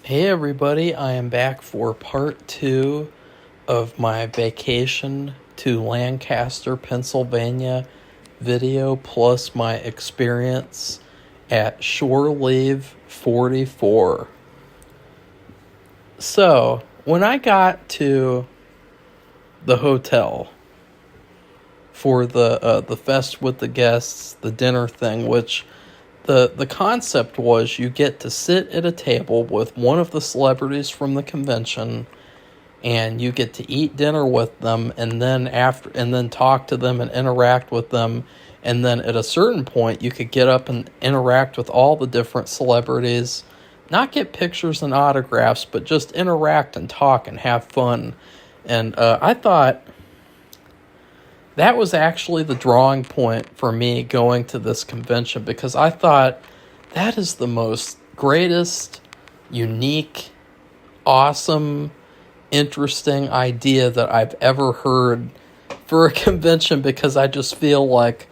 Hey everybody, I am back for part two of my vacation to Lancaster, Pennsylvania video, plus my experience at Shore Leave 44. So, when I got to the hotel for the fest with the guests, the dinner thing, which the concept was you get to sit at a table with one of the celebrities from the convention, and you get to eat dinner with them, and then talk to them and interact with them, and then at a certain point you could get up and interact with all the different celebrities, not get pictures and autographs, but just interact and talk and have fun. And I thought that was actually the drawing point for me going to this convention, because I thought that is the most greatest, unique, awesome, interesting idea that I've ever heard for a convention, because I just feel like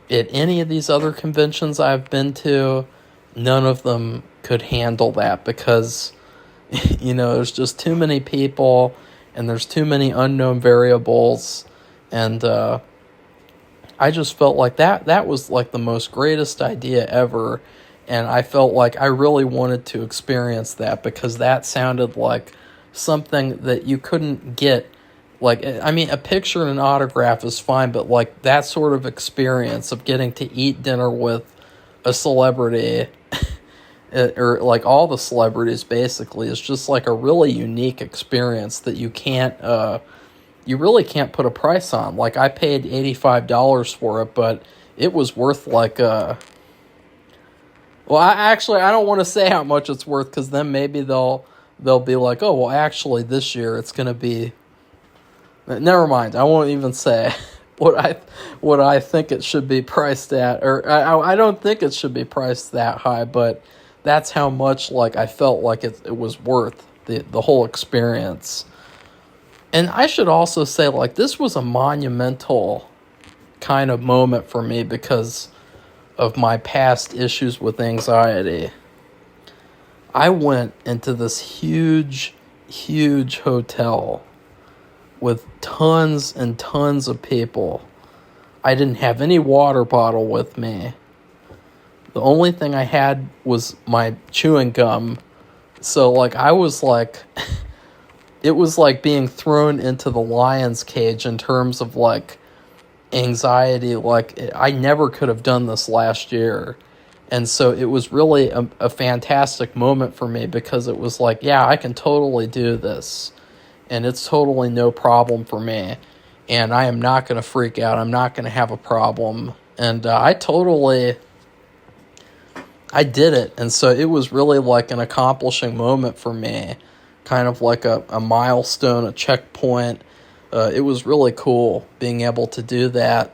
at any of these other conventions I've been to, none of them could handle that, because there's just too many people and there's too many unknown variables. And I just felt like that was like the most greatest idea ever. And I felt like I really wanted to experience that, because that sounded like something that you couldn't get. Like, I mean, a picture and an autograph is fine, but like that sort of experience of getting to eat dinner with a celebrity or like all the celebrities basically is just like a really unique experience that you really can't put a price on. Like, I paid $85 for it, but it was worth like well, I don't want to say how much it's worth, because then maybe they'll be like, oh, well, actually this year it's going to be, never mind, I won't even say what I think it should be priced at, or I don't think it should be priced that high, but that's how much like I felt like it was worth the whole experience. And I should also say, like, this was a monumental kind of moment for me because of my past issues with anxiety. I went into this huge, huge hotel with tons and tons of people. I didn't have any water bottle with me. The only thing I had was my chewing gum. So, like, I was like... it was like being thrown into the lion's cage in terms of like anxiety. Like, I never could have done this last year. And so it was really a fantastic moment for me, because it was like, yeah, I can totally do this. And it's totally no problem for me. And I am not going to freak out. I'm not going to have a problem. And I did it. And so it was really like an accomplishing moment for me. Kind of like a milestone, a checkpoint. It was really cool being able to do that.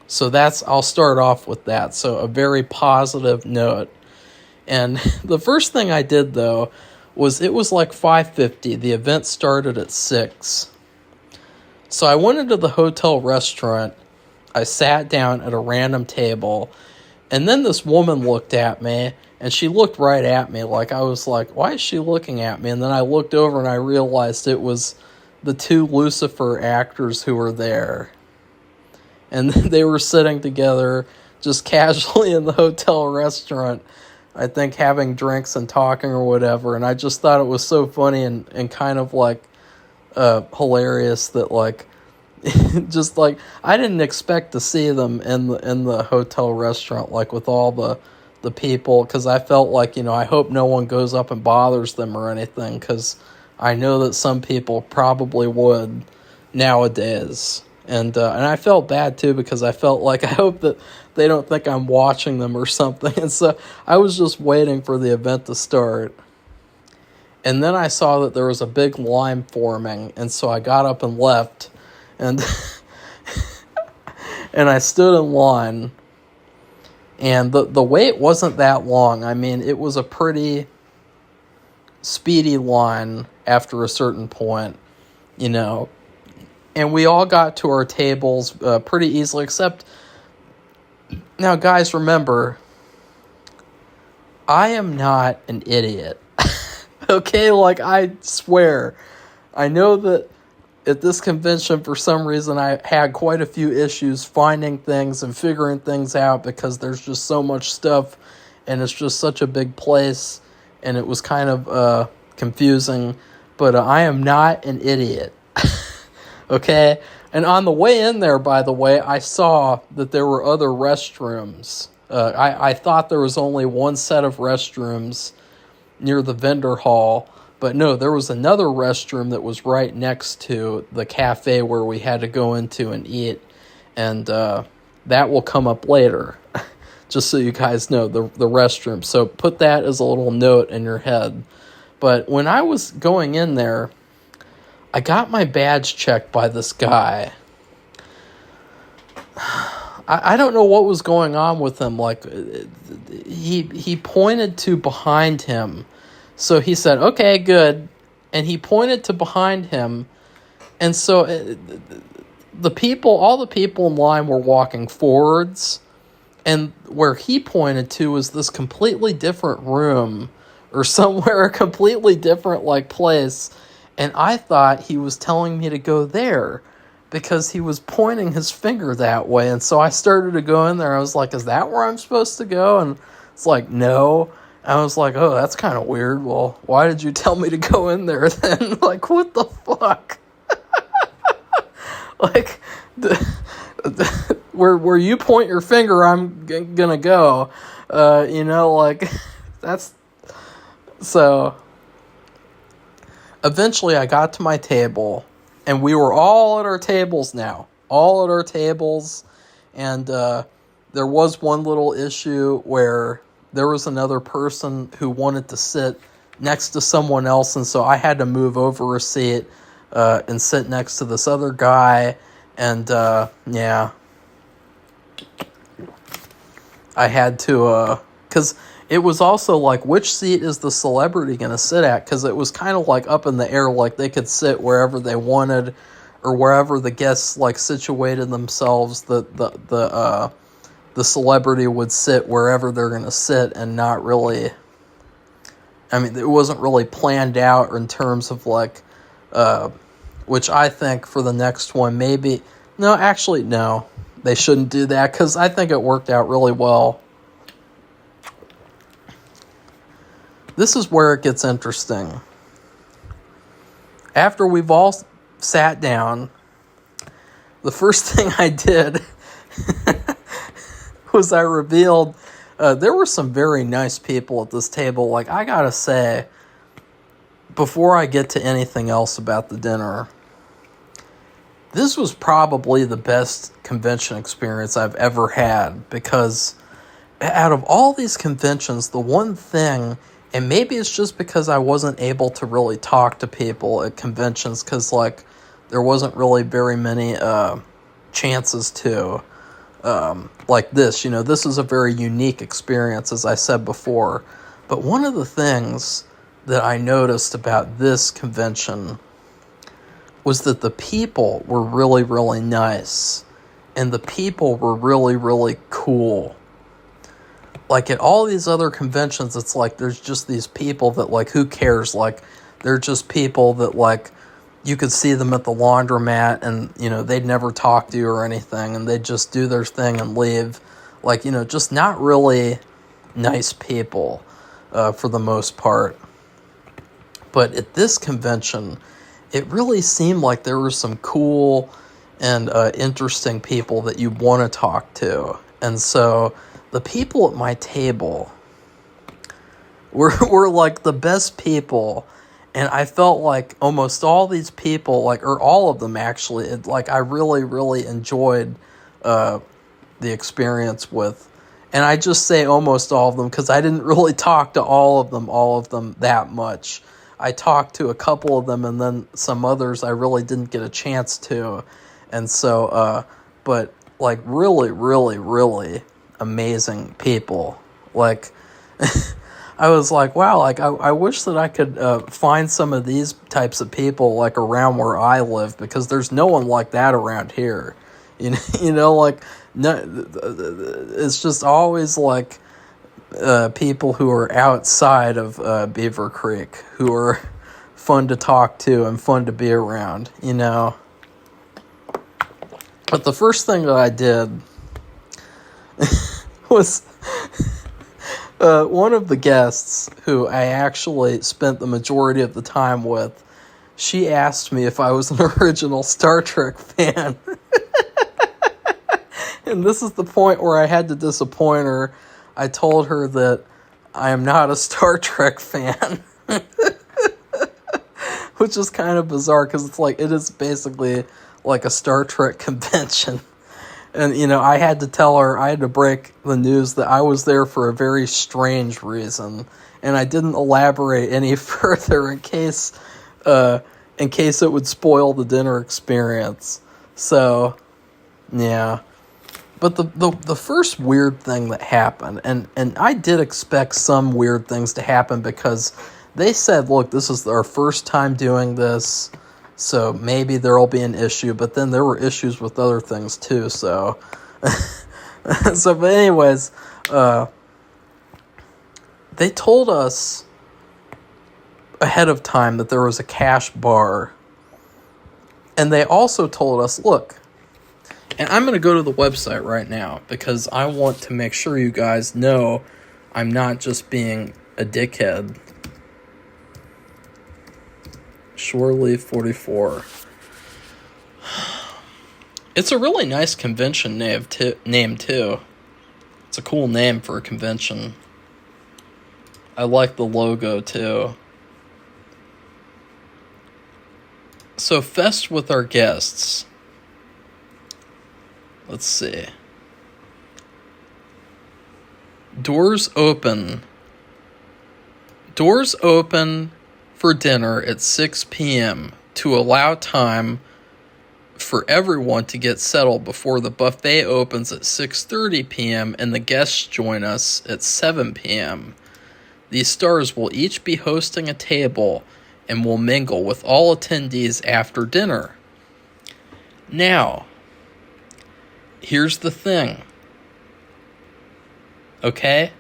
So I'll start off with that. So a very positive note. And the first thing I did, though, was it was like 5:50. The event started at 6. So I went into the hotel restaurant. I sat down at a random table. And then this woman looked at me, and she looked right at me. Like, I was like, why is she looking at me? And then I looked over and I realized it was the two Lucifer actors who were there. And they were sitting together just casually in the hotel restaurant, I think having drinks and talking or whatever. And I just thought it was so funny and kind of like hilarious that like, just like, I didn't expect to see them in the hotel restaurant, like with all the people, because I felt like, I hope no one goes up and bothers them or anything, because I know that some people probably would nowadays. And I felt bad too, because I felt like I hope that they don't think I'm watching them or something. And so I was just waiting for the event to start. And then I saw that there was a big line forming, and so I got up and left. And and I stood in line, and the wait wasn't that long. I mean, it was a pretty speedy line after a certain point, and we all got to our tables pretty easily, except, now guys, remember, I am not an idiot. Okay, like, I swear. I know that at this convention, for some reason, I had quite a few issues finding things and figuring things out because there's just so much stuff, and it's just such a big place, and it was kind of confusing. But I am not an idiot. Okay? And on the way in there, by the way, I saw that there were other restrooms. I thought there was only one set of restrooms near the vendor hall, but no, there was another restroom that was right next to the cafe where we had to go into and eat, and that will come up later, just so you guys know, the restroom. So put that as a little note in your head. But when I was going in there, I got my badge checked by this guy. I don't know what was going on with him. Like, he pointed to behind him. So he said, okay, good. And he pointed to behind him. And so all the people in line were walking forwards. And where he pointed to was this completely different room or somewhere, a completely different, like, place. And I thought he was telling me to go there because he was pointing his finger that way. And so I started to go in there. I was like, is that where I'm supposed to go? And it's like, no. I was like, oh, that's kind of weird. Well, why did you tell me to go in there then? Like, what the fuck? Like, where you point your finger, I'm gonna go. Like, that's... So, eventually I got to my table, and we were all at our tables now. All at our tables, and there was one little issue where there was another person who wanted to sit next to someone else, and so I had to move over a seat and sit next to this other guy, and yeah. I had to, because it was also like, which seat is the celebrity going to sit at? Because it was kind of like up in the air, like they could sit wherever they wanted, or wherever the guests like situated themselves. The celebrity would sit wherever they're going to sit, and not really. I mean, it wasn't really planned out in terms of like, which I think for the next one maybe. No, actually, no, they shouldn't do that because I think it worked out really well. This is where it gets interesting. After we've all sat down, the first thing I did was I revealed there were some very nice people at this table. Like, I gotta say, before I get to anything else about the dinner, this was probably the best convention experience I've ever had, because out of all these conventions, the one thing... And maybe it's just because I wasn't able to really talk to people at conventions, because, like, there wasn't really very many chances to, like this. You know, this is a very unique experience, as I said before. But one of the things that I noticed about this convention was that the people were really, really nice. And the people were really, really cool. Like, at all these other conventions, it's like there's just these people that, like, who cares? Like, they're just people that, like, you could see them at the laundromat and, you know, they'd never talk to you or anything, and they'd just do their thing and leave. Like, you know, just not really nice people for the most part. But at this convention, it really seemed like there were some cool and interesting people that you want to talk to. And so... the people at my table were like the best people, and I felt like almost all these people, like, or all of them actually, like, I really, really enjoyed the experience with. And I just say almost all of them because I didn't really talk to all of them that much. I talked to a couple of them, and then some others I really didn't get a chance to. And so, but, like, really, really, really amazing people. Like, I was like, wow, like, I wish that I could find some of these types of people, like, around where I live, because there's no one like that around here. You know, like, no, it's just always like people who are outside of Beaver Creek, who are fun to talk to and fun to be around, you know. But the first thing that I did was one of the guests who I actually spent the majority of the time with, she asked me if I was an original Star Trek fan. And this is the point where I had to disappoint her. I told her that I am not a Star Trek fan. Which is kind of bizarre because it's like, it is basically like a Star Trek convention. And, you know, I had to tell her, I had to break the news that I was there for a very strange reason. And I didn't elaborate any further in case it would spoil the dinner experience. So, yeah. But the first weird thing that happened, and I did expect some weird things to happen because they said, look, this is our first time doing this, so maybe there'll be an issue, but then there were issues with other things too, so... but anyways, they told us ahead of time that there was a cash bar, and they also told us, look, and I'm going to go to the website right now because I want to make sure you guys know I'm not just being a dickhead. Shoreleaf 44. It's a really nice convention name too. It's a cool name for a convention. I like the logo too. So, Fest with our guests. Let's see. Doors open for dinner at 6 p.m. to allow time for everyone to get settled before the buffet opens at 6:30 p.m. and the guests join us at 7 p.m. These stars will each be hosting a table and will mingle with all attendees after dinner. Now, here's the thing. Okay?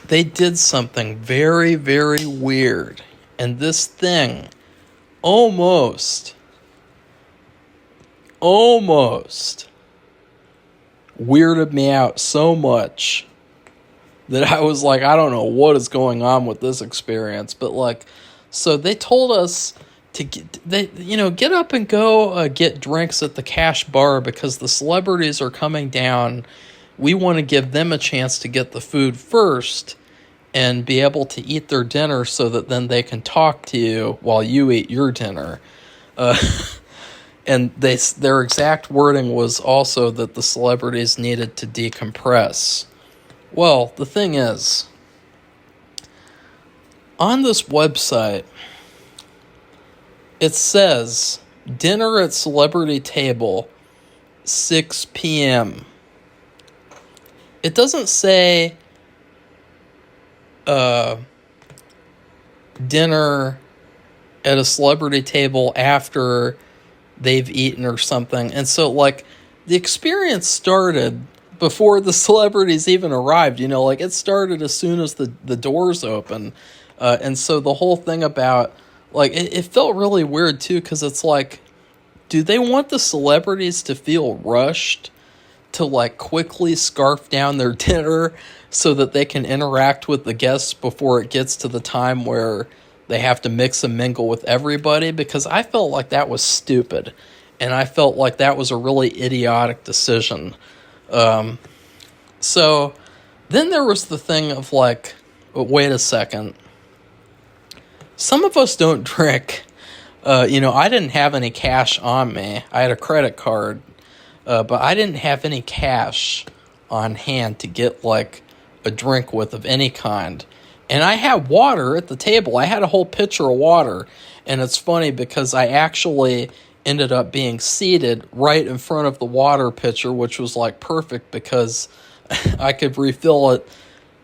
They did something very, very weird. And this thing almost weirded me out so much that I was like, I don't know what is going on with this experience. But like, so they told us to get up and go get drinks at the cash bar because the celebrities are coming down. We want to give them a chance to get the food first and be able to eat their dinner so that then they can talk to you while you eat your dinner. And their exact wording was also that the celebrities needed to decompress. Well, the thing is, on this website, it says, dinner at celebrity table, 6 p.m. It doesn't say dinner at a celebrity table after they've eaten or something. And so, like, the experience started before the celebrities even arrived. You know, like, it started as soon as the doors open. And so the whole thing about, like, it felt really weird, too, because it's like, do they want the celebrities to feel rushed to, like, quickly scarf down their dinner so that they can interact with the guests before it gets to the time where they have to mix and mingle with everybody? Because I felt like that was stupid, and I felt like that was a really idiotic decision. So then there was the thing of like, wait a second. Some of us don't drink. I didn't have any cash on me. I had a credit card, but I didn't have any cash on hand to get like a drink with of any kind. And I had water at the table. I had a whole pitcher of water. And it's funny because I actually ended up being seated right in front of the water pitcher, which was like perfect because I could refill it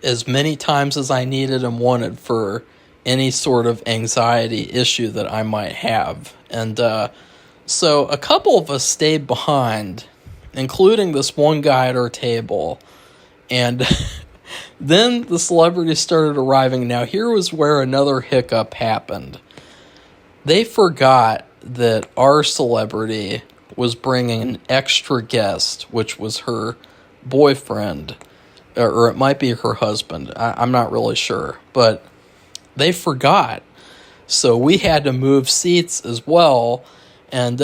as many times as I needed and wanted for any sort of anxiety issue that I might have. And so a couple of us stayed behind, including this one guy at our table. And then the celebrities started arriving. Now, here was where another hiccup happened. They forgot that our celebrity was bringing an extra guest, which was her boyfriend, or it might be her husband. I'm not really sure, but they forgot. So we had to move seats as well, and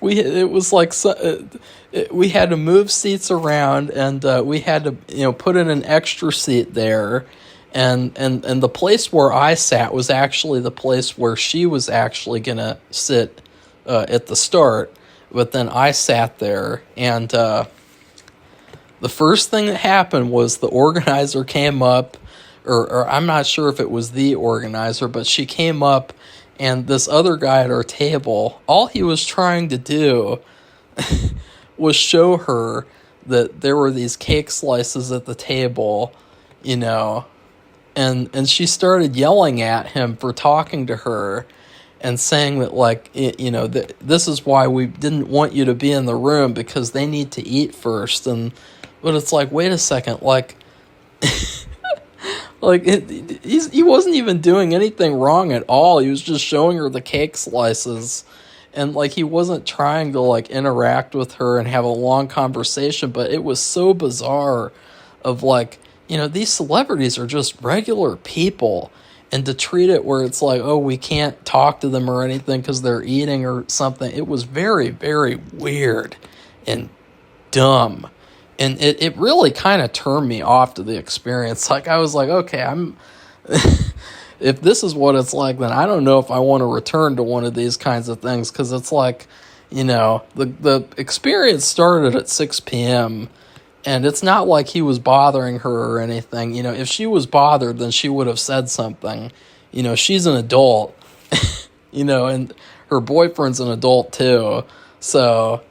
we had to move seats around, and we had to put in an extra seat there. And the place where I sat was actually the place where she was actually going to sit at the start. But then I sat there, and the first thing that happened was the organizer came up, or I'm not sure if it was the organizer, but she came up, and this other guy at our table, all he was trying to do was show her that there were these cake slices at the table, And she started yelling at him for talking to her and saying that, that this is why we didn't want you to be in the room, because they need to eat first. But it's like, wait a second, he wasn't even doing anything wrong at all. He was just showing her the cake slices. And, he wasn't trying to, interact with her and have a long conversation. But it was so bizarre of, these celebrities are just regular people, and to treat it where it's like, oh, we can't talk to them or anything because they're eating or something, it was very, very weird and dumb. And it really kind of turned me off to the experience. I was like, okay, if this is what it's like, then I don't know if I want to return to one of these kinds of things, because it's the experience started at 6 p.m., and it's not like he was bothering her or anything. If she was bothered, then she would have said something. She's an adult, and her boyfriend's an adult too. So,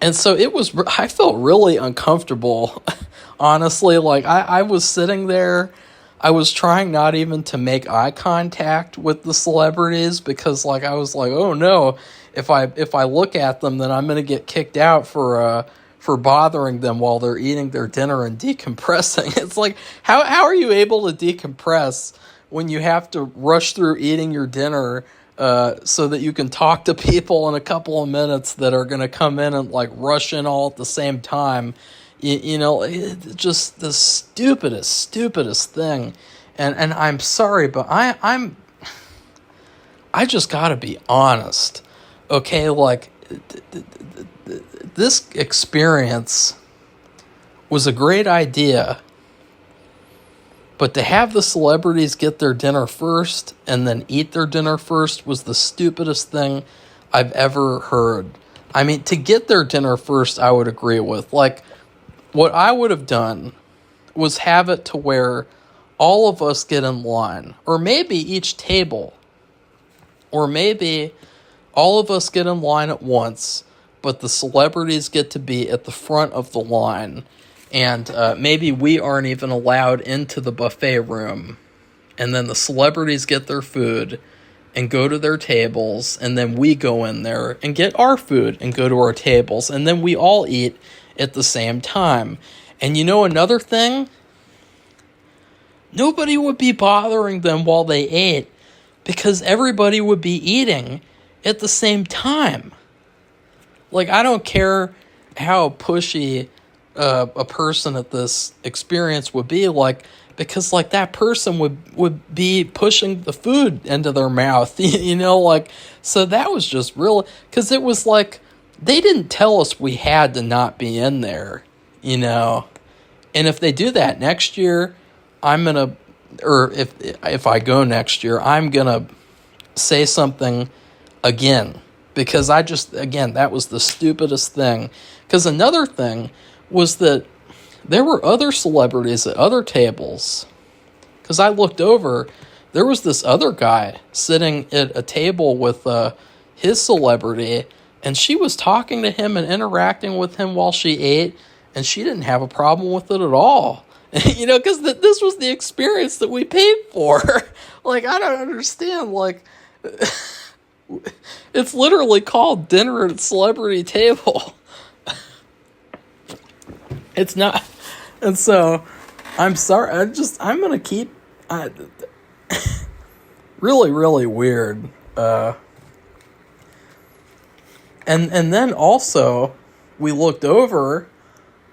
And so I felt really uncomfortable, honestly. I was sitting there. I was trying not even to make eye contact with the celebrities, because I was like, oh no, if I look at them, then I'm going to get kicked out for bothering them while they're eating their dinner and decompressing. It's like, how are you able to decompress when you have to rush through eating your dinner so that you can talk to people in a couple of minutes that are going to come in and rush in all at the same time? Just the stupidest thing. And I'm sorry, but I just gotta be honest. Okay, this experience was a great idea, but to have the celebrities get their dinner first and then eat their dinner first was the stupidest thing I've ever heard. I mean, to get their dinner first, I would agree with. What I would have done was have it to where all of us get in line, or maybe each table, or maybe all of us get in line at once, but the celebrities get to be at the front of the line, and maybe we aren't even allowed into the buffet room, and then the celebrities get their food and go to their tables, and then we go in there and get our food and go to our tables, and then we all eat at the same time. And another thing? Nobody would be bothering them while they ate, because everybody would be eating at the same time. I don't care how pushy a person at this experience would be, because that person would be pushing the food into their mouth, so that was just real, because it was they didn't tell us we had to not be in there, and if they do that next year, if I go next year, I'm gonna say something again, because that was the stupidest thing. Because another thing was that there were other celebrities at other tables, because I looked over, there was this other guy sitting at a table with his celebrity, and she was talking to him and interacting with him while she ate, and she didn't have a problem with it at all. Because this was the experience that we paid for. I don't understand. It's literally called dinner at a celebrity table. It's not. And so, I'm sorry. I'm going to keep. Really, really weird. And then also, we looked over,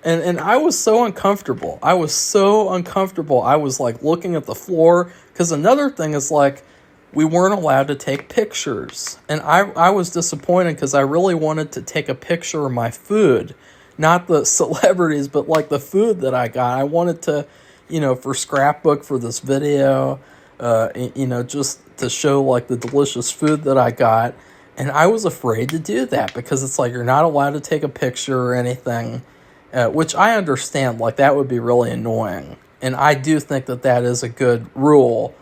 and I was so uncomfortable. I was like looking at the floor, because another thing is like, we weren't allowed to take pictures. And I was disappointed because I really wanted to take a picture of my food. Not the celebrities, but like the food that I got. I wanted to, for scrapbook for this video, just to show like the delicious food that I got. And I was afraid to do that because it's like you're not allowed to take a picture or anything, which I understand. Like that would be really annoying. And I do think that is a good rule,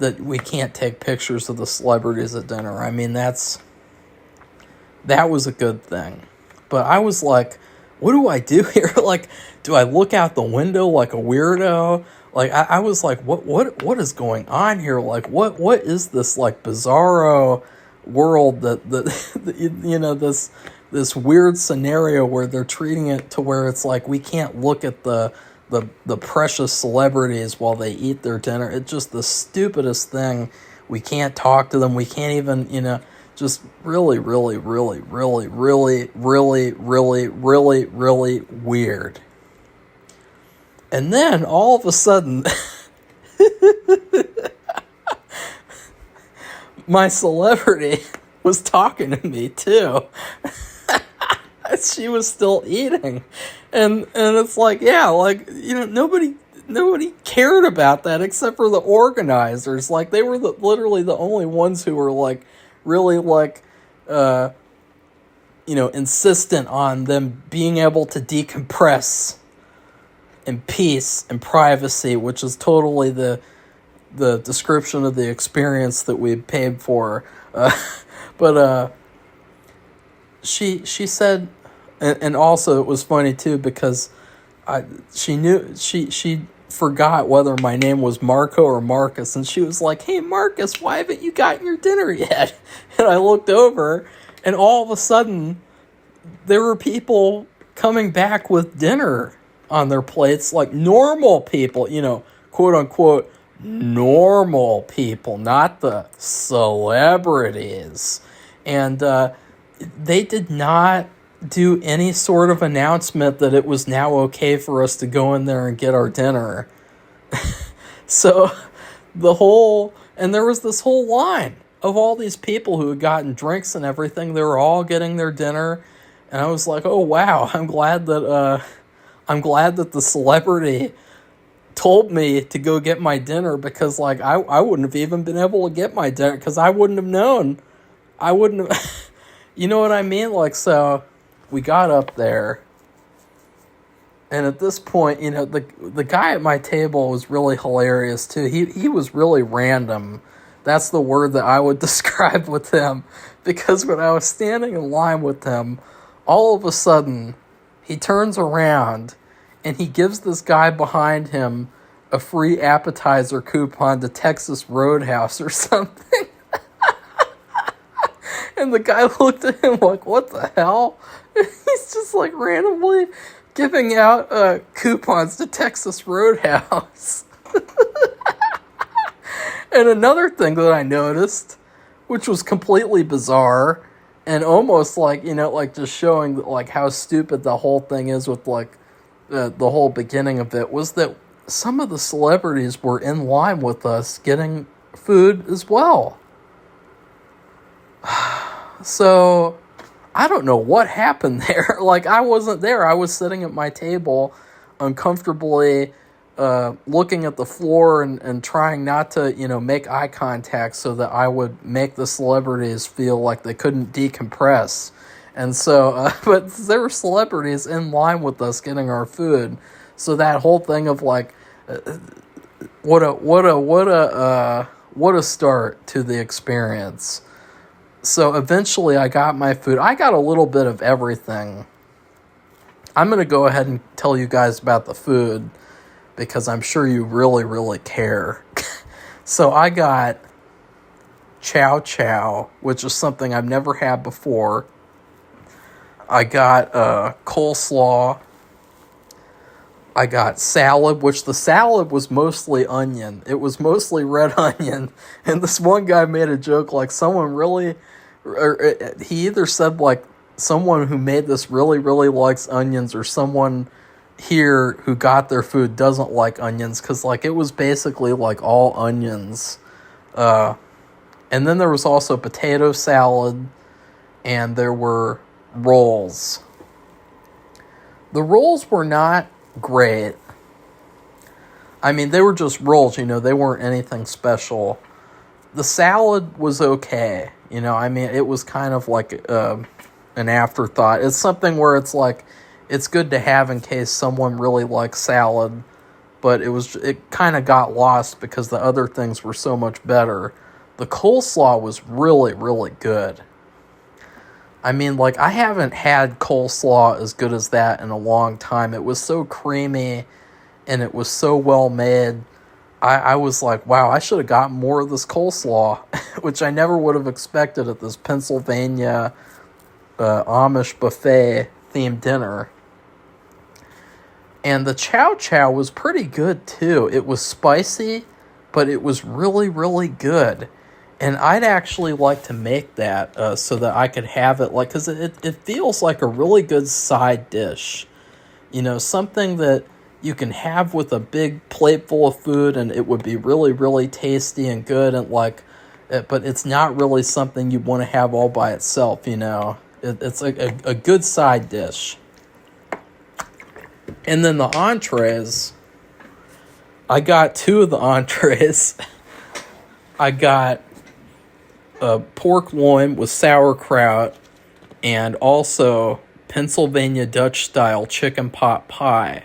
that we can't take pictures of the celebrities at dinner. I mean, that was a good thing. But I was like, what do I do here? Like, do I look out the window like a weirdo? Like, I was like, what is going on here? Like, what is this, like, bizarro world that this weird scenario where they're treating it to where it's like we can't look at the precious celebrities while they eat their dinner. It's just the stupidest thing. We can't talk to them. We can't even, just really, really, really, really, really, really, really, really, really weird. And then all of a sudden, my celebrity was talking to me too. She was still eating. And it's like, yeah, like, nobody cared about that except for the organizers. Like, they were literally the only ones who were like really like insistent on them being able to decompress in peace and privacy, which is totally the description of the experience that we paid for. But she said, and also it was funny too because she forgot whether my name was Marco or Marcus, and she was like, "Hey Marcus, why haven't you gotten your dinner yet?" And I looked over, and all of a sudden there were people coming back with dinner on their plates, like normal people, quote unquote normal people, not the celebrities. And they did not do any sort of announcement that it was now okay for us to go in there and get our dinner. So and there was this whole line of all these people who had gotten drinks and everything. They were all getting their dinner, and I was like, oh wow, I'm glad that the celebrity told me to go get my dinner, because like I wouldn't have even been able to get my dinner because I wouldn't have known. I wouldn't have you know what I mean? Like, so we got up there, and at this point, the guy at my table was really hilarious too. He was really random. That's the word that I would describe with him, because when I was standing in line with him, all of a sudden he turns around and he gives this guy behind him a free appetizer coupon to Texas Roadhouse or something. And the guy looked at him like, what the hell? And he's just like randomly giving out coupons to Texas Roadhouse. And another thing that I noticed, which was completely bizarre, and almost like, like just showing like how stupid the whole thing is with like the whole beginning of it, was that some of the celebrities were in line with us getting food as well. So I don't know what happened there. Like, I wasn't there. I was sitting at my table uncomfortably looking at the floor and trying not to, make eye contact so that I would make the celebrities feel like they couldn't decompress. And so, but there were celebrities in line with us getting our food. So that whole thing of like, what a start to the experience. So eventually I got my food. I got a little bit of everything. I'm going to go ahead and tell you guys about the food because I'm sure you really, really care. So I got chow chow, which is something I've never had before. I got coleslaw. I got salad, which the salad was mostly onion. It was mostly red onion. And this one guy made a joke like someone really, or he either said like someone who made this really, really likes onions, or someone here who got their food doesn't like onions, because like it was basically like all onions. And then there was also potato salad, and there were rolls. The rolls were not great. I mean, they were just rolls, they weren't anything special. The salad was okay, I mean, it was kind of like an afterthought. It's something where it's like, it's good to have in case someone really likes salad, but it kind of got lost because the other things were so much better. The coleslaw was really, really good. I mean, like, I haven't had coleslaw as good as that in a long time. It was so creamy, and it was so well made. I was like, wow, I should have gotten more of this coleslaw, which I never would have expected at this Pennsylvania Amish buffet themed dinner. And the chow chow was pretty good, too. It was spicy, but it was really, really good. And I'd actually like to make that so that I could have it, like, because it feels like a really good side dish. Something that you can have with a big plate full of food, and it would be really, really tasty and good, and but it's not really something you want to have all by itself, It's a good side dish. And then the entrees, I got two of the entrees. I got pork loin with sauerkraut, and also Pennsylvania Dutch style chicken pot pie.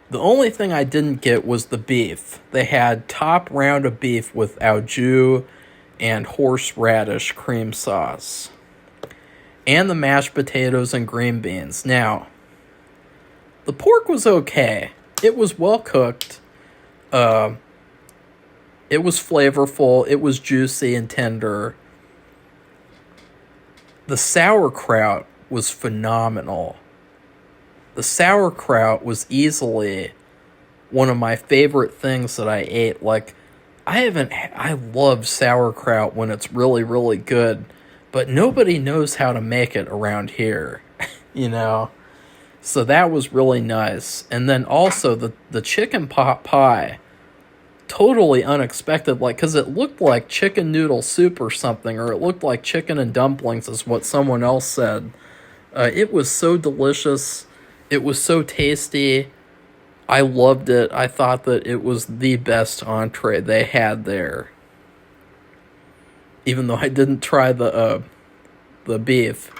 The only thing I didn't get was the beef. They had top round of beef with au jus and horseradish cream sauce, and the mashed potatoes and green beans. Now, the pork was okay. It was well cooked. It was flavorful. It was juicy and tender. The sauerkraut was phenomenal. The sauerkraut was easily one of my favorite things that I ate. Like, I love sauerkraut when it's really, really good, but nobody knows how to make it around here, So that was really nice. And then also the chicken pot pie, totally unexpected, like, because it looked like chicken noodle soup or something, or it looked like chicken and dumplings is what someone else said. It was so delicious. It was so tasty. I loved it. I thought that it was the best entree they had there. Even though I didn't try the beef.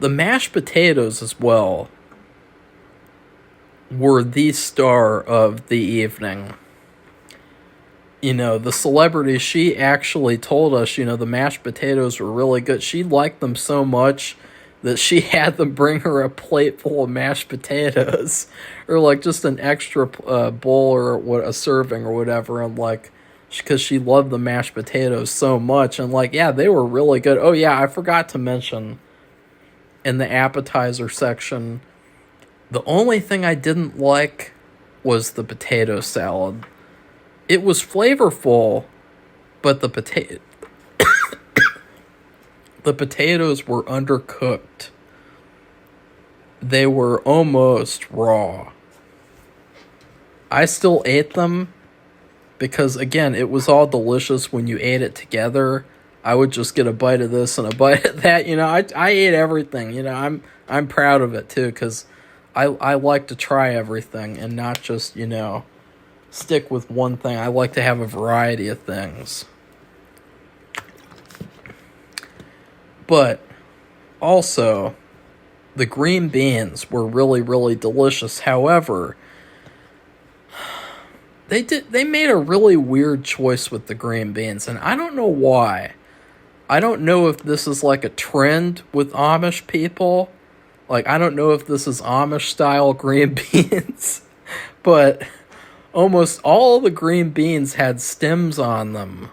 The mashed potatoes as well were the star of the evening. The celebrity, she actually told us, the mashed potatoes were really good. She liked them so much that she had them bring her a plate full of mashed potatoes, or like just an extra bowl or a serving or whatever, and like, because she loved the mashed potatoes so much, and like, yeah, they were really good. Oh yeah, I forgot to mention, in the appetizer section, the only thing I didn't like was the potato salad. It was flavorful, but the potatoes were undercooked. They were almost raw. I still ate them because, again, it was all delicious when you ate it together. I would just get a bite of this and a bite of that. I ate everything. I'm proud of it too, because I like to try everything and not just, stick with one thing. I like to have a variety of things. But also, the green beans were really, really delicious. However, they made a really weird choice with the green beans, and I don't know why. I don't know if this is like a trend with Amish people. Like, I don't know if this is Amish style green beans, but almost all the green beans had stems on them.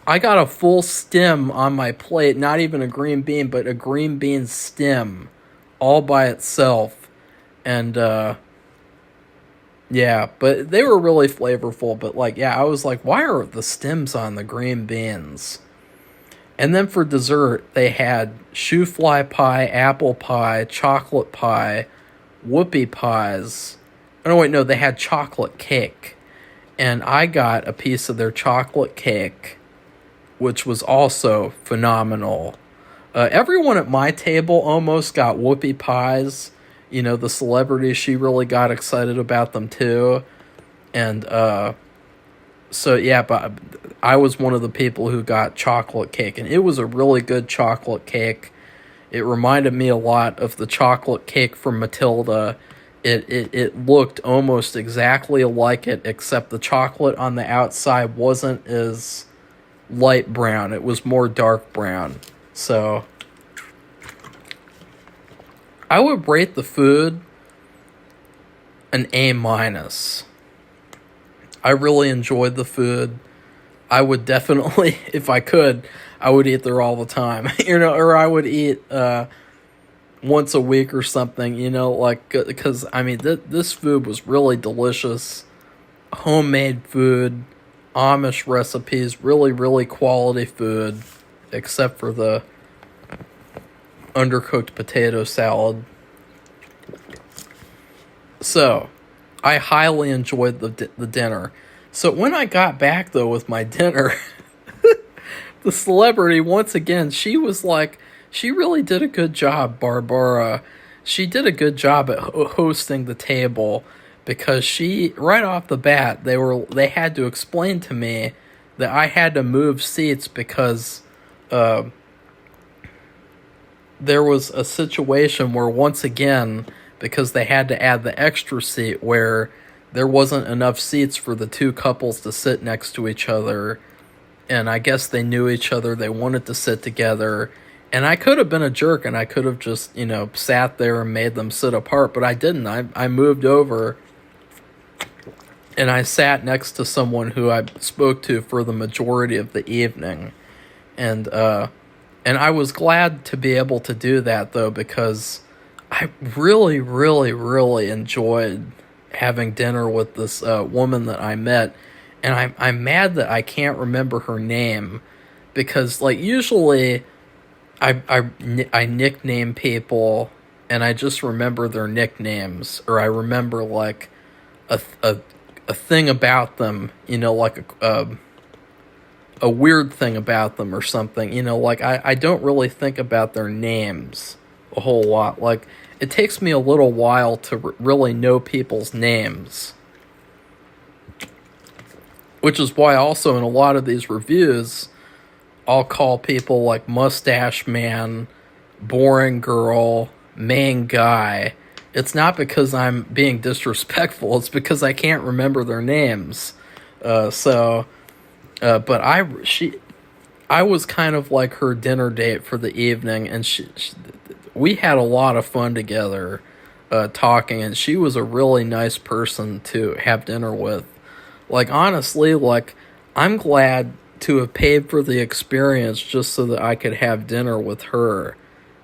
I got a full stem on my plate, not even a green bean, but a green bean stem all by itself. And Yeah, but they were really flavorful. But like, yeah, I was like, why are the stems on the green beans? And then for dessert, they had shoe fly pie, apple pie, chocolate pie, whoopie pies. Oh, no, wait, no, they had chocolate cake. And I got a piece of their chocolate cake, which was also phenomenal. Everyone at my table almost got whoopie pies. You know, the celebrity, she really got excited about them too. And so, yeah, but I was one of the people who got chocolate cake. And it was a really good chocolate cake. It reminded me a lot of the chocolate cake from Matilda. It looked almost exactly like it, except the chocolate on the outside wasn't as light brown. It was more dark brown. So I would rate the food an A minus. I really enjoyed the food. I would definitely, if I could, I would eat there all the time, or I would eat once a week or something, like, because, I mean, this food was really delicious. Homemade food, Amish recipes, really, really quality food, except for the undercooked potato salad. So, I highly enjoyed the dinner. So when I got back, though, with my dinner, the celebrity, once again, she was like, she really did a good job, Barbara. She did a good job at hosting the table, because she, right off the bat, they had to explain to me that I had to move seats because there was a situation where, once again, because they had to add the extra seat, where there wasn't enough seats for the two couples to sit next to each other. And I guess they knew each other. They wanted to sit together. And I could have been a jerk and I could have just, sat there and made them sit apart. But I didn't. I moved over and I sat next to someone who I spoke to for the majority of the evening. And I was glad to be able to do that, though, because I really, really, really enjoyed having dinner with this woman that I met. And I'm mad that I can't remember her name, because, like, usually I nickname people and I just remember their nicknames, or I remember, like, a thing about them, like a weird thing about them or something, like, I don't really think about their names a whole lot. Like, it takes me a little while to really know people's names. Which is why also in a lot of these reviews, I'll call people like Mustache Man, Boring Girl, Main Guy. It's not because I'm being disrespectful, it's because I can't remember their names. But I was kind of like her dinner date for the evening, and we had a lot of fun together, talking, and she was a really nice person to have dinner with. Like, honestly, like, I'm glad to have paid for the experience just so that I could have dinner with her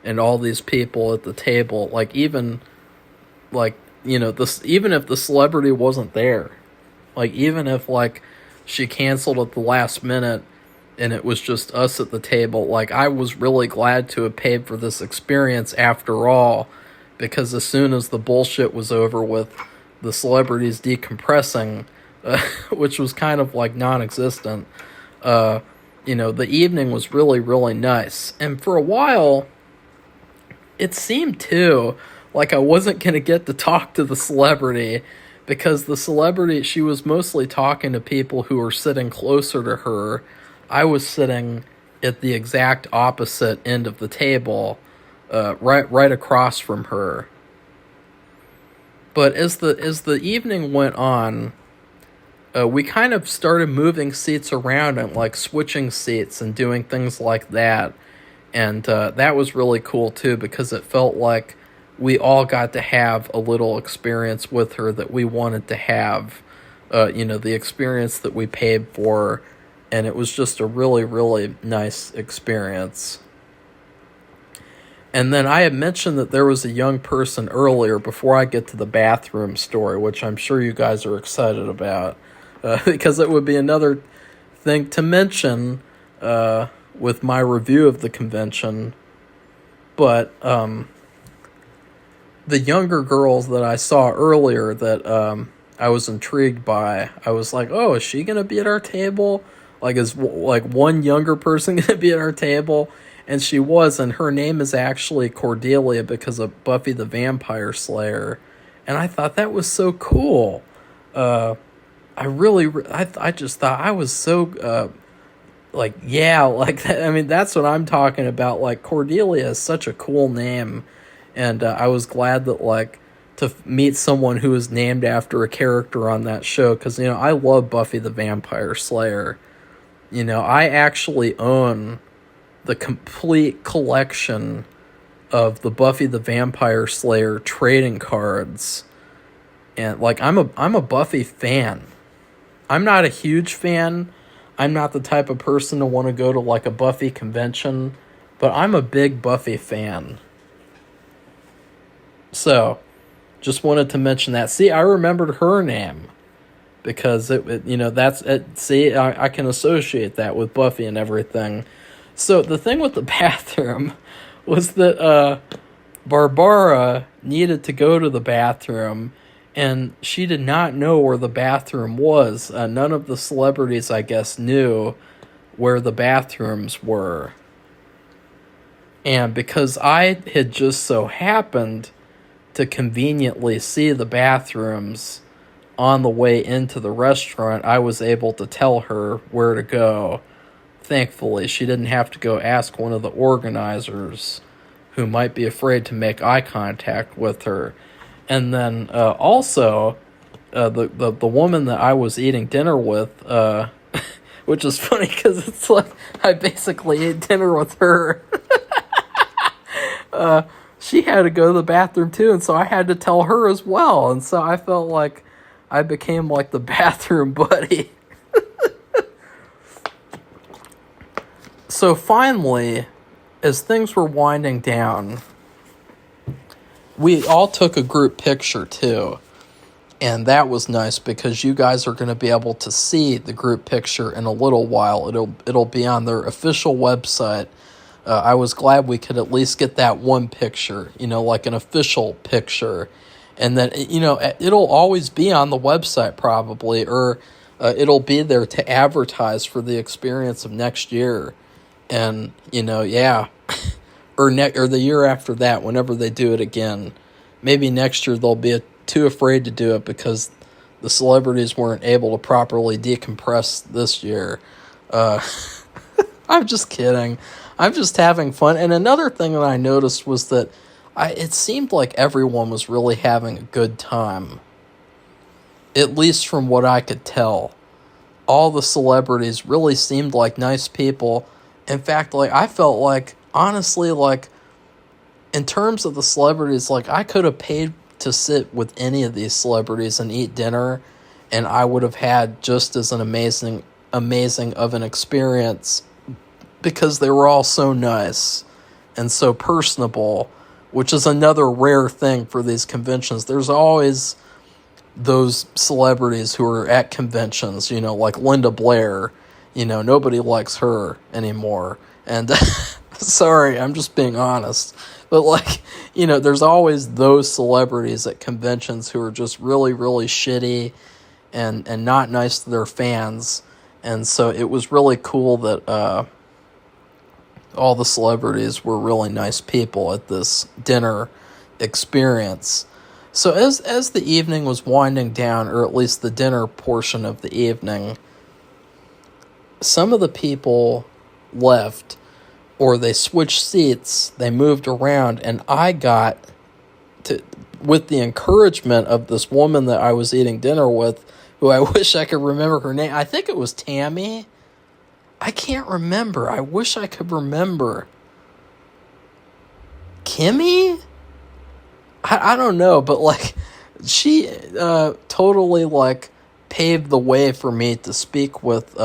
and all these people at the table. Like, even, like, even if the celebrity wasn't there, like, even if, like, she canceled at the last minute and it was just us at the table, like, I was really glad to have paid for this experience after all, because as soon as the bullshit was over with the celebrities decompressing, which was kind of like non-existent, the evening was really, really nice. And for a while, it seemed too like I wasn't going to get to talk to the celebrity, because the celebrity, she was mostly talking to people who were sitting closer to her. I was sitting at the exact opposite end of the table, right across from her. But as the evening went on, we kind of started moving seats around and, like, switching seats and doing things like that. And that was really cool, too, because it felt like we all got to have a little experience with her that we wanted to have, the experience that we paid for. And it was just a really, really nice experience. And then I had mentioned that there was a young person earlier before I get to the bathroom story, which I'm sure you guys are excited about, because it would be another thing to mention with my review of the convention. But the younger girls that I saw earlier that I was intrigued by, I was like, oh, is she going to be at our table? Like, is like one younger person going to be at our table? And she was, and her name is actually Cordelia because of Buffy the Vampire Slayer. And I thought that was so cool. I just thought I was so, yeah, like that. I mean, that's what I'm talking about. Like, Cordelia is such a cool name. And I was glad that, like, to meet someone who was named after a character on that show. Because, I love Buffy the Vampire Slayer. I actually own the complete collection of the Buffy the Vampire Slayer trading cards. And like I'm a Buffy fan. I'm not a huge fan. I'm not the type of person to want to go to like a Buffy convention, but I'm a big Buffy fan. So, just wanted to mention that. See, I remembered her name because that's it. See, I can associate that with Buffy and everything. So the thing with the bathroom was that Barbara needed to go to the bathroom, and she did not know where the bathroom was. None of the celebrities, I guess, knew where the bathrooms were. And because I had just so happened to conveniently see the bathrooms on the way into the restaurant, I was able to tell her where to go. Thankfully, she didn't have to go ask one of the organizers who might be afraid to make eye contact with her. And then also, the woman that I was eating dinner with, which is funny because it's like I basically ate dinner with her. She had to go to the bathroom too, and so I had to tell her as well. And so I felt like I became like the bathroom buddy. So finally, as things were winding down, we all took a group picture too. And that was nice because you guys are going to be able to see the group picture in a little while. It'll be on their official website. I was glad we could at least get that one picture, like an official picture. And then, it'll always be on the website probably, or it'll be there to advertise for the experience of next year. And, yeah, or the year after that, whenever they do it again. Maybe next year they'll be too afraid to do it because the celebrities weren't able to properly decompress this year. I'm just kidding. I'm just having fun. And another thing that I noticed was that it seemed like everyone was really having a good time. At least from what I could tell. All the celebrities really seemed like nice people. In fact, like, I felt like, honestly, like, in terms of the celebrities, like, I could have paid to sit with any of these celebrities and eat dinner, and I would have had just as an amazing of an experience because they were all so nice and so personable, which is another rare thing for these conventions. There's always those celebrities who are at conventions, like Linda Blair. Nobody likes her anymore. And sorry, I'm just being honest. But there's always those celebrities at conventions who are just really, really shitty and not nice to their fans. And so it was really cool that all the celebrities were really nice people at this dinner experience. So as the evening was winding down, or at least the dinner portion of the evening, some of the people left, or they switched seats, they moved around, and I got to, with the encouragement of this woman that I was eating dinner with, who I wish I could remember her name. I think it was Tammy. I can't remember. I wish I could remember. Kimmy? I don't know, but she totally paved the way for me to speak with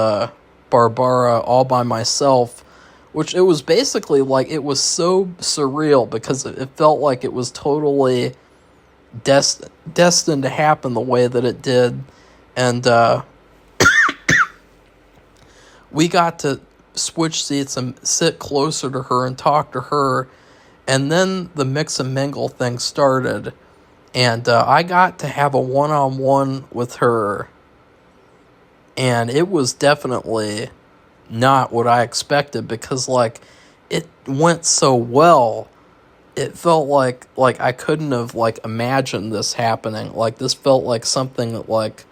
Barbara all by myself which it was basically like, it was so surreal because it felt like it was totally destined to happen the way that it did. And we got to switch seats and sit closer to her and talk to her. And then the mix and mingle thing started. And I got to have a one-on-one with her. And it was definitely not what I expected, because, like, it went so well. It felt like I couldn't have, like, imagined this happening. Like, this felt like something that, like,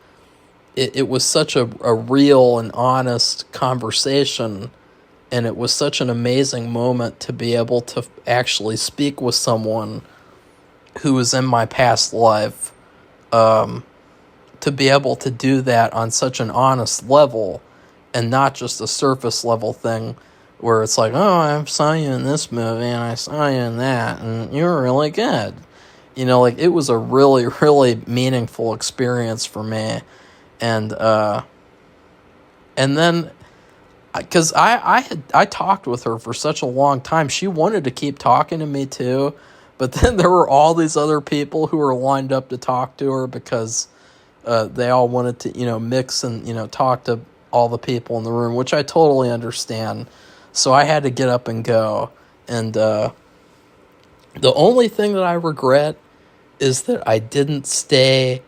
it was such a real and honest conversation, and it was such an amazing moment to be able to actually speak with someone who was in my past life, to be able to do that on such an honest level, and not just a surface level thing where it's like, oh, I saw you in this movie and I saw you in that and you were really good. You know, like, it was a really, really meaningful experience for me. And then, because I talked with her for such a long time, she wanted to keep talking to me too, but then there were all these other people who were lined up to talk to her, because they all wanted to, you know, mix and, you know, talk to all the people in the room, which I totally understand. So I had to get up and go. And the only thing that I regret is that I didn't stay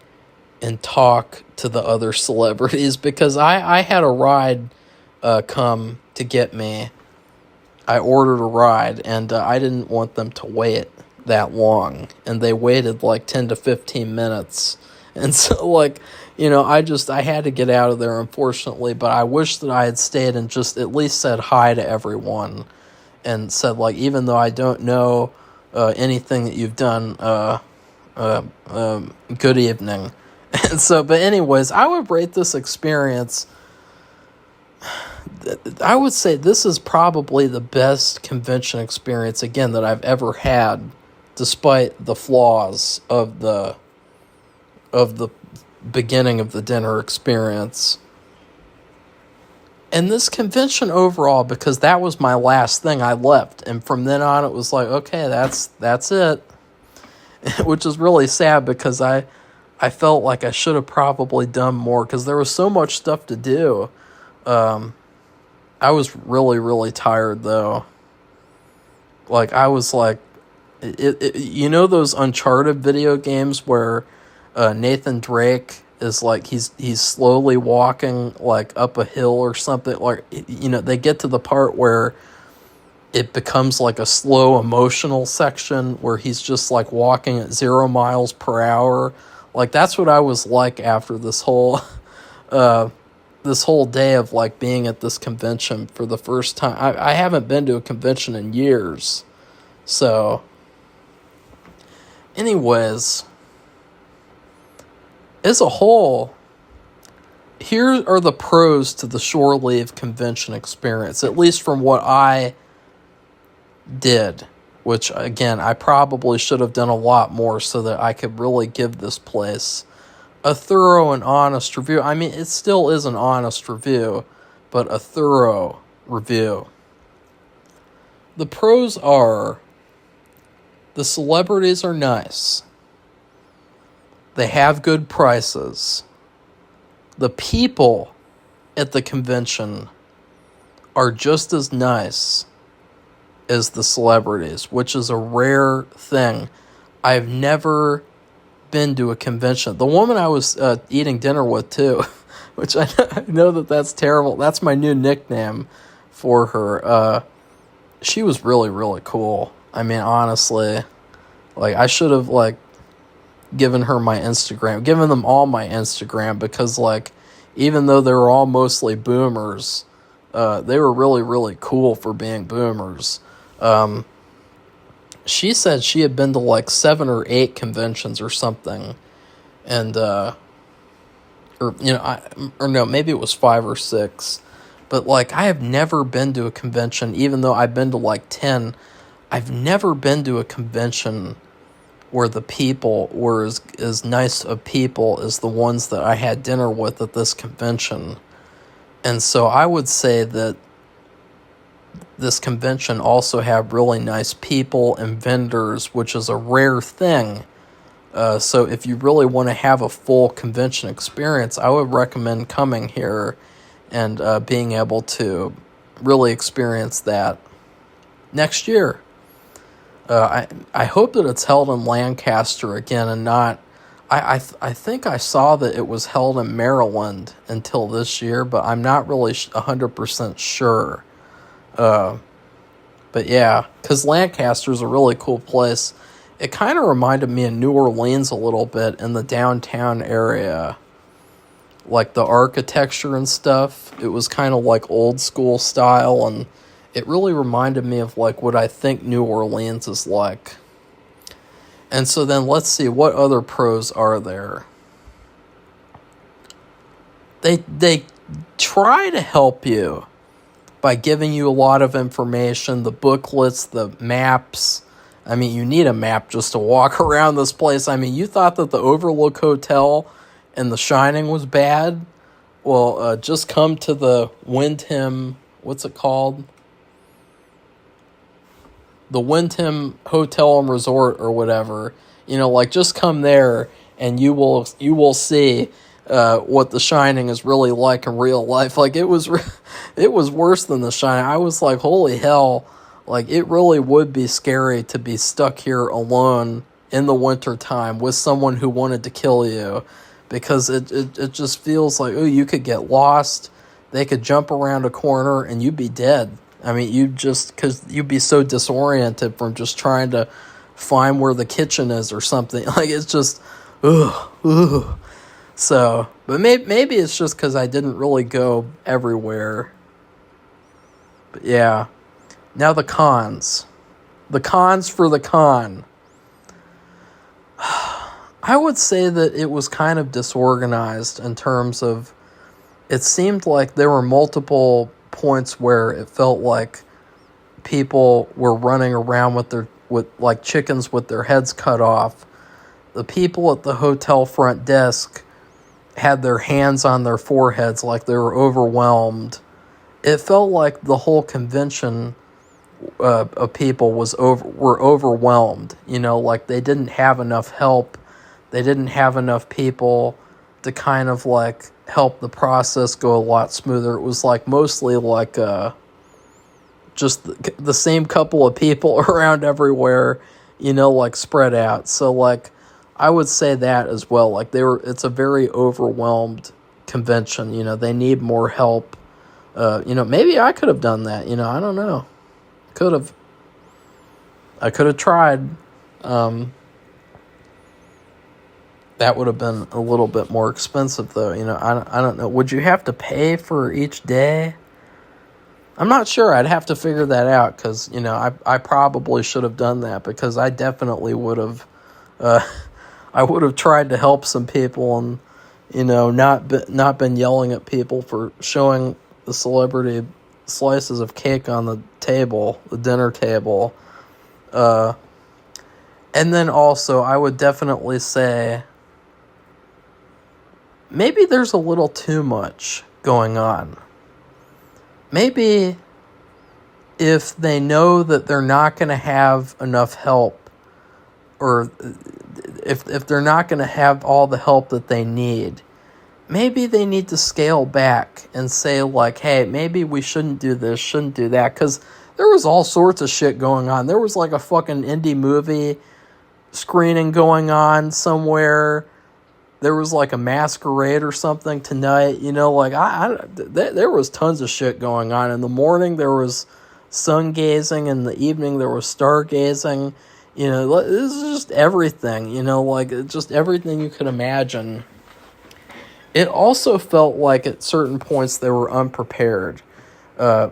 and talk to the other celebrities, because I had a ride come to get me. I ordered a ride, and I didn't want them to wait that long, and they waited like 10 to 15 minutes. And so, like, you know, I had to get out of there, unfortunately, but I wish that I had stayed and just at least said hi to everyone, and said, like, even though I don't know anything that you've done, good evening. And so, but anyways, I would rate this experience, I would say this is probably the best convention experience, again, that I've ever had, despite the flaws of the beginning of the dinner experience. And this convention overall, because that was my last thing, I left. And from then on, it was like, okay, that's it. Which is really sad, because I felt like I should have probably done more, because there was so much stuff to do. I was really, really tired, though. Like, I was like, you know those Uncharted video games where Nathan Drake is like, he's slowly walking like up a hill or something, like, you know, they get to the part where it becomes like a slow emotional section where he's just like walking at 0 miles per hour. Like, that's what I was like after this whole day of like being at this convention for the first time. I haven't been to a convention in years. So anyways, as a whole, here are the pros to the Shore Leave convention experience, at least from what I did, which, again, I probably should have done a lot more so that I could really give this place a thorough and honest review. I mean, it still is an honest review, but a thorough review. The pros are, the celebrities are nice. They have good prices. The people at the convention are just as nice as the celebrities, which is a rare thing. I've never been to a convention. The woman I was eating dinner with, too, which I know that's terrible. That's my new nickname for her. She was really, really cool. I mean, honestly, like, I should have, like, given her my Instagram, given them all my Instagram, because, like, even though they were all mostly boomers, they were really, really cool for being boomers. She said she had been to like 7 or 8 conventions or something, and or no, maybe it was 5 or 6, but like, I have never been to a convention, even though I've been to like 10. I've never been to a convention where the people were as nice of people as the ones that I had dinner with at this convention. And so I would say that this convention also had really nice people and vendors, which is a rare thing. So if you really want to have a full convention experience, I would recommend coming here and being able to really experience that next year. I hope that it's held in Lancaster again and not. I think I saw that it was held in Maryland until this year, but I'm not really 100% sure. But yeah, because Lancaster's a really cool place. It kind of reminded me of New Orleans a little bit in the downtown area. Like the architecture and stuff. It was kind of like old school style, and it really reminded me of like what I think New Orleans is like. And so then let's see, what other pros are there? They try to help you by giving you a lot of information, the booklets, the maps. I mean, you need a map just to walk around this place. I mean, you thought that the Overlook Hotel and The Shining was bad? Well, just come to the Wyndham, what's it called? The Wyndham Hotel and Resort or whatever. You know, like, just come there and you will see what The Shining is really like in real life. Like, it was worse than The Shining. I was like, holy hell, like, it really would be scary to be stuck here alone in the wintertime with someone who wanted to kill you, because it just feels like, oh, you could get lost, they could jump around a corner and you'd be dead. I mean, because you'd be so disoriented from just trying to find where the kitchen is or something. Like, it's just, ugh. So, but maybe it's just because I didn't really go everywhere. But yeah. Now the cons. The cons for the con. I would say that it was kind of disorganized in terms of, it seemed like there were multiple points where it felt like people were running around with like chickens with their heads cut off. The people at the hotel front desk had their hands on their foreheads like they were overwhelmed. It felt like the whole convention of people were overwhelmed. You know, like they didn't have enough help. They didn't have enough people to kind of like help the process go a lot smoother. It was like mostly like just the same couple of people around everywhere, you know, like spread out. So like I would say that as well. Like it's a very overwhelmed convention. You know, they need more help. You know, maybe I could have done that. You know, I don't know. I could have tried. That would have been a little bit more expensive, though. You know, I don't know. Would you have to pay for each day? I'm not sure. I'd have to figure that out, because, you know, I probably should have done that, because I definitely would have. I would have tried to help some people and, you know, not been yelling at people for showing the celebrity slices of cake on the table, the dinner table. And then also, I would definitely say maybe there's a little too much going on. Maybe if they know that they're not going to have enough help, or if they're not going to have all the help that they need, maybe they need to scale back and say, like, hey, maybe we shouldn't do this, shouldn't do that, because there was all sorts of shit going on. There was like a fucking indie movie screening going on somewhere. There was like a masquerade or something tonight. You know, like there was tons of shit going on. In the morning there was sun gazing. In the evening there was stargazing. You know, this is just everything. You know, like just everything you could imagine. It also felt like at certain points they were unprepared,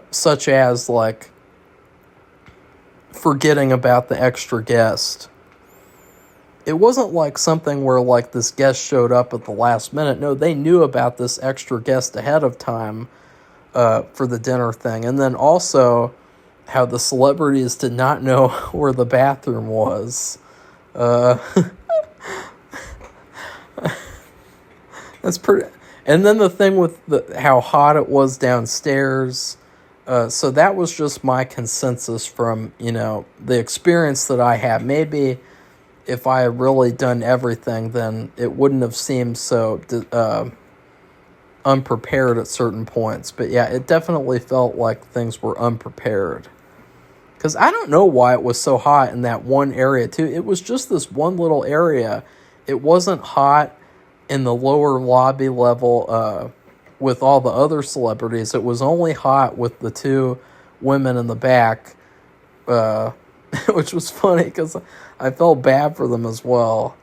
such as like forgetting about the extra guest. It wasn't like something where like this guest showed up at the last minute. No, they knew about this extra guest ahead of time for the dinner thing. And then also how the celebrities did not know where the bathroom was. That's pretty. And then the thing with how hot it was downstairs, So that was just my consensus from, the experience that I had. Maybe if I had really done everything, then it wouldn't have seemed so unprepared at certain points. But yeah, it definitely felt like things were unprepared. Because I don't know why it was so hot in that one area, too. It was just this one little area. It wasn't hot in the lower lobby level with all the other celebrities. It was only hot with the two women in the back, which was funny because I felt bad for them as well.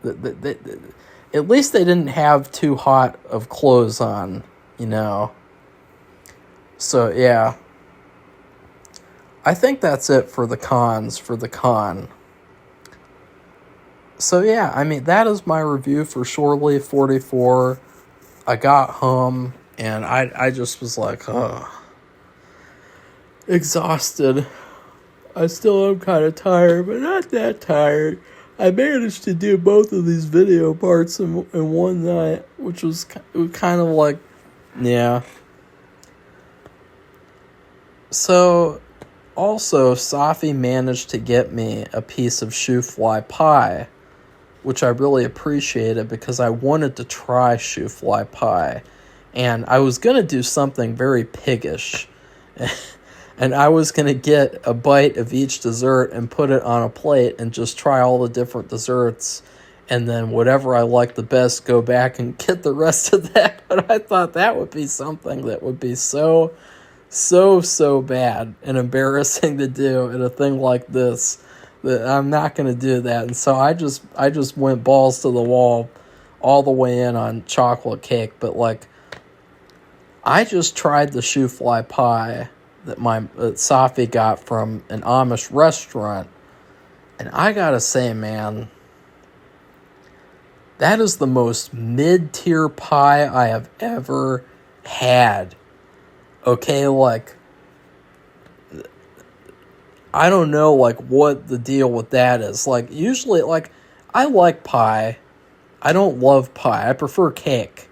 At least they didn't have too hot of clothes on, So, yeah. I think that's it for the cons for the con. So, yeah, I mean, that is my review for Shore Leave 44. I got home, and I just was like, exhausted. I still am kind of tired, but not that tired. I managed to do both of these video parts in one night, which was kind of like, yeah. So, also, Safi managed to get me a piece of shoe fly pie, which I really appreciated because I wanted to try shoe fly pie. And I was going to do something very piggish. And I was going to get a bite of each dessert and put it on a plate and just try all the different desserts. And then whatever I liked the best, go back and get the rest of that. But I thought that would be something that would be so bad and embarrassing to do in a thing like this that I'm not going to do that. And so I just went balls to the wall all the way in on chocolate cake. But like, I just tried the shoe fly pie that Safi got from an Amish restaurant, and I gotta say, man, that is the most mid-tier pie I have ever had. Okay, like, I don't know, like, what the deal with that is. Like, usually, like, I like pie. I don't love pie. I prefer cake.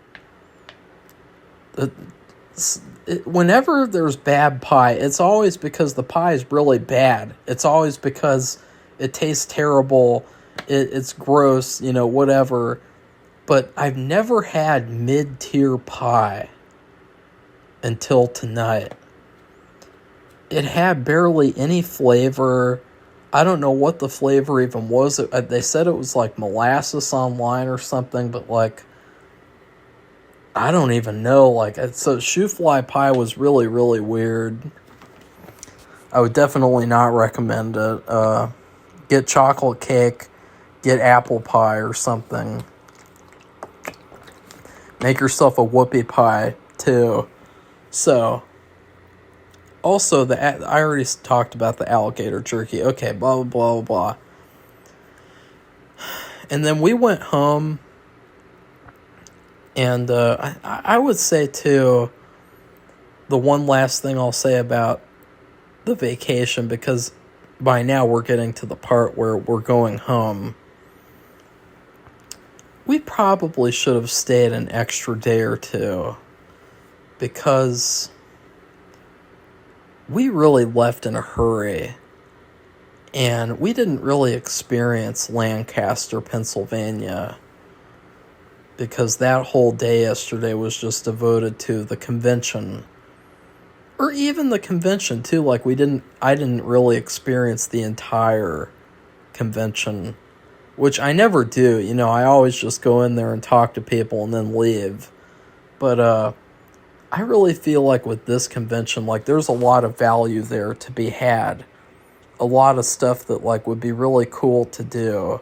Whenever there's bad pie, it's always because the pie is really bad. It's always because it tastes terrible. It's gross, whatever. But I've never had mid-tier pie until tonight. It had barely any flavor. I don't know what the flavor even was. They said it was like molasses online or something, but like, I don't even know. Like, so shoe fly pie was really, really weird. I would definitely not recommend it. Get chocolate cake, get apple pie or something. Make yourself a whoopie pie too. So, also I already talked about the alligator jerky. Okay, blah blah blah blah. And then we went home. And I would say, too, the one last thing I'll say about the vacation, because by now we're getting to the part where we're going home. We probably should have stayed an extra day or two, because we really left in a hurry, and we didn't really experience Lancaster, Pennsylvania, because that whole day yesterday was just devoted to the convention. Or even the convention, too. Like, I didn't really experience the entire convention, which I never do. I always just go in there and talk to people and then leave. But, I really feel like with this convention, like, there's a lot of value there to be had. A lot of stuff that, like, would be really cool to do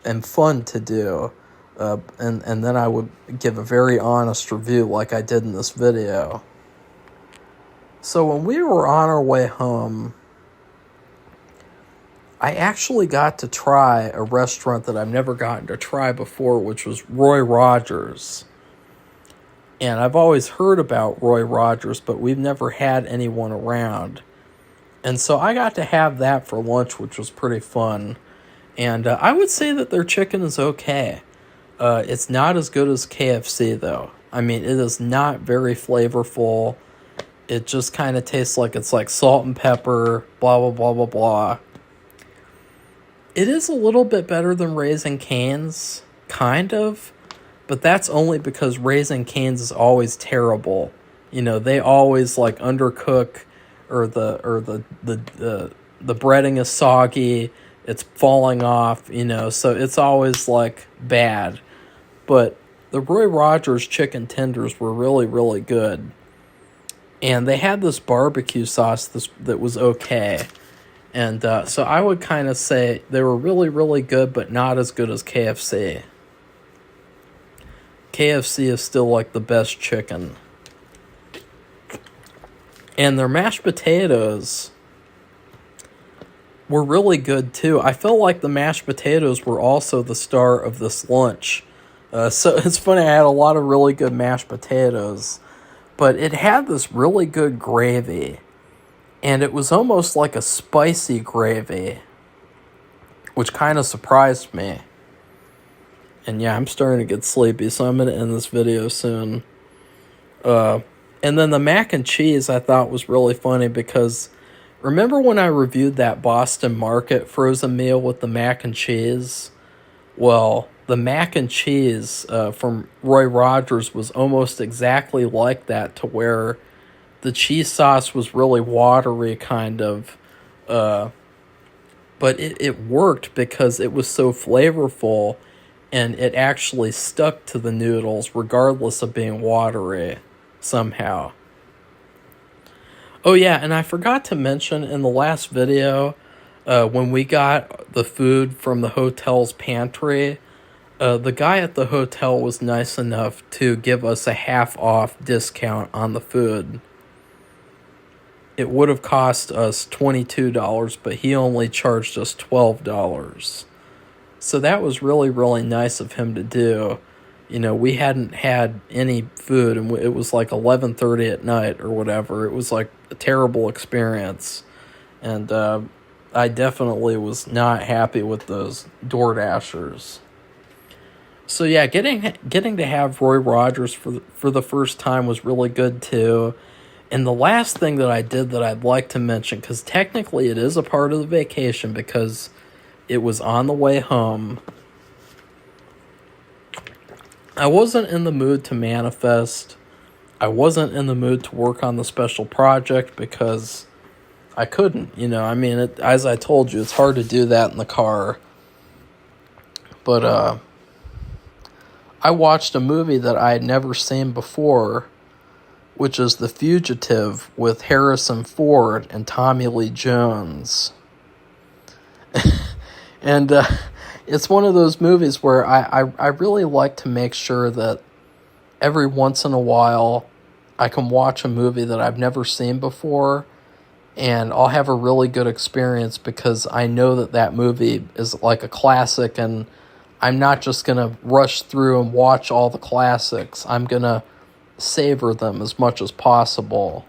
and fun to do. And then I would give a very honest review like I did in this video. So when we were on our way home, I actually got to try a restaurant that I've never gotten to try before, which was Roy Rogers. And I've always heard about Roy Rogers, but we've never had anyone around. And so I got to have that for lunch, which was pretty fun. And I would say that their chicken is okay. It's not as good as KFC, though. I mean, it is not very flavorful. It just kind of tastes like it's like salt and pepper, blah, blah, blah, blah, blah. It is a little bit better than Raising Cane's, kind of, but that's only because Raising Cane's is always terrible. You know, they always like undercook, or the breading is soggy, it's falling off, you know, so it's always like bad. But the Roy Rogers chicken tenders were really, really good. And they had this barbecue sauce that was okay. And so I would kind of say they were really, really good, but not as good as KFC. KFC is still like the best chicken. And their mashed potatoes were really good too. I felt like the mashed potatoes were also the star of this lunch. So it's funny, I had a lot of really good mashed potatoes, but it had this really good gravy. And it was almost like a spicy gravy, which kind of surprised me. And yeah, I'm starting to get sleepy, so I'm going to end this video soon. And then the mac and cheese I thought was really funny because remember when I reviewed that Boston Market frozen meal with the mac and cheese? Well, the mac and cheese from Roy Rogers was almost exactly like that, to where the cheese sauce was really watery, kind of. But it worked because it was so flavorful, and it actually stuck to the noodles regardless of being watery somehow. Oh yeah, and I forgot to mention in the last video, when we got the food from the hotel's pantry, the guy at the hotel was nice enough to give us a half-off discount on the food. It would have cost us $22, but he only charged us $12. So that was really, really nice of him to do. You know, we hadn't had any food, and it was like 11:30 at night or whatever. It was like a terrible experience. And I definitely was not happy with those DoorDashers. So yeah, getting to have Roy Rogers for the first time was really good too. And the last thing that I did that I'd like to mention, because technically it is a part of the vacation because it was on the way home. I wasn't in the mood to manifest. I wasn't in the mood to work on the special project because I couldn't. You know, I mean, as I told you, it's hard to do that in the car. But I watched a movie that I had never seen before, which is The Fugitive with Harrison Ford and Tommy Lee Jones. And it's one of those movies where I really like to make sure that every once in a while I can watch a movie that I've never seen before, and I'll have a really good experience because I know that movie is like a classic, and I'm not just going to rush through and watch all the classics. I'm going to savor them as much as possible.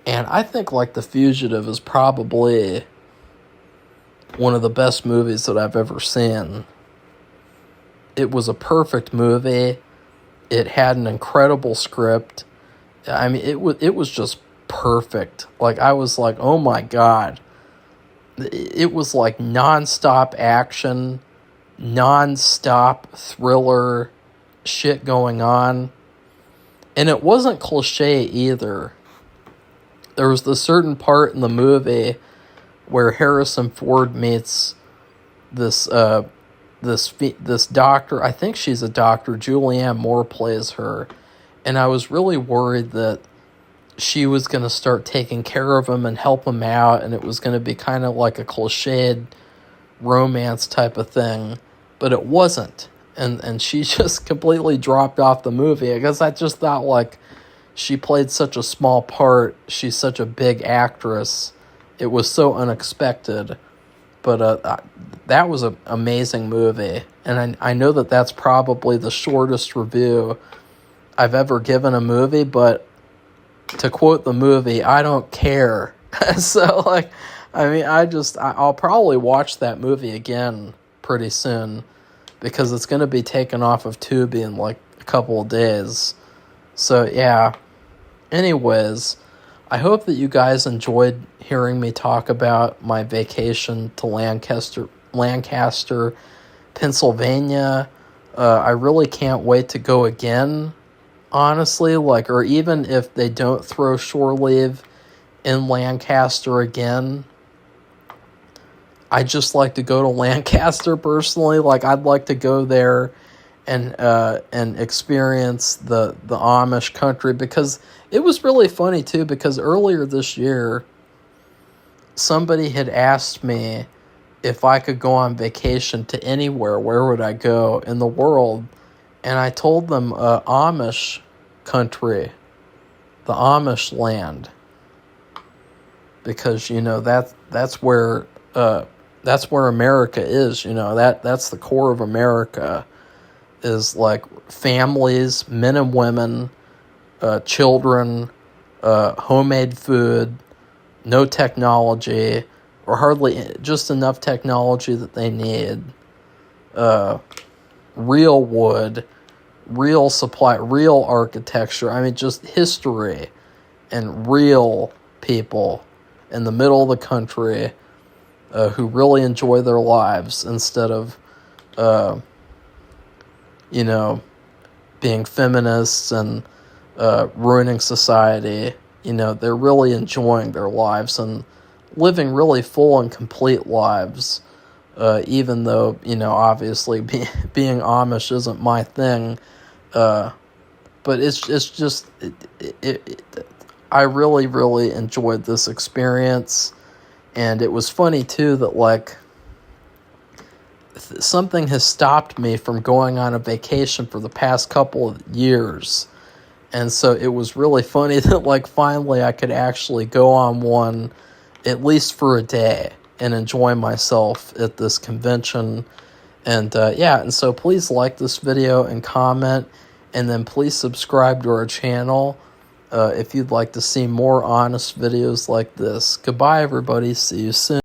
And I think like The Fugitive is probably one of the best movies that I've ever seen. It was a perfect movie. It had an incredible script. I mean, it was just perfect. Like, I was like, oh my God. It was like nonstop action, nonstop thriller shit going on. And it wasn't cliche either. There was this certain part in the movie where Harrison Ford meets this doctor. I think she's a doctor. Julianne Moore plays her. And I was really worried that she was going to start taking care of him and help him out, and it was going to be kind of like a cliched romance type of thing. But it wasn't. And she just completely dropped off the movie. I guess I just thought, like, she played such a small part. She's such a big actress. It was so unexpected. But that was an amazing movie. And I know that that's probably the shortest review I've ever given a movie. But to quote the movie, I don't care. So, like, I mean, I'll probably watch that movie again pretty soon, because it's going to be taken off of Tubi in like a couple of days. So, yeah. anyways, I hope that you guys enjoyed hearing me talk about my vacation to Lancaster, Pennsylvania. I really can't wait to go again, honestly. Like, or even if they don't throw shore leave in Lancaster again, I just like to go to Lancaster personally. Like, I'd like to go there and experience the Amish country, because it was really funny too, because earlier this year somebody had asked me if I could go on vacation to anywhere, where would I go in the world? And I told them Amish country, the Amish land, because that's where America is. That's the core of America, is like families, men and women, children, homemade food, no technology, or hardly, just enough technology that they need, real wood, real supply, real architecture. I mean, just history, and real people in the middle of the country who really enjoy their lives, instead of being feminists and ruining society. They're really enjoying their lives and living really full and complete lives, even though, obviously being Amish isn't my thing, but it's just, I really, really enjoyed this experience. And it was funny too that, like, something has stopped me from going on a vacation for the past couple of years. And so it was really funny that, like, finally I could actually go on one, at least for a day, and enjoy myself at this convention. And and so please like this video and comment, and then please subscribe to our channel if you'd like to see more honest videos like this. Goodbye, everybody. See you soon.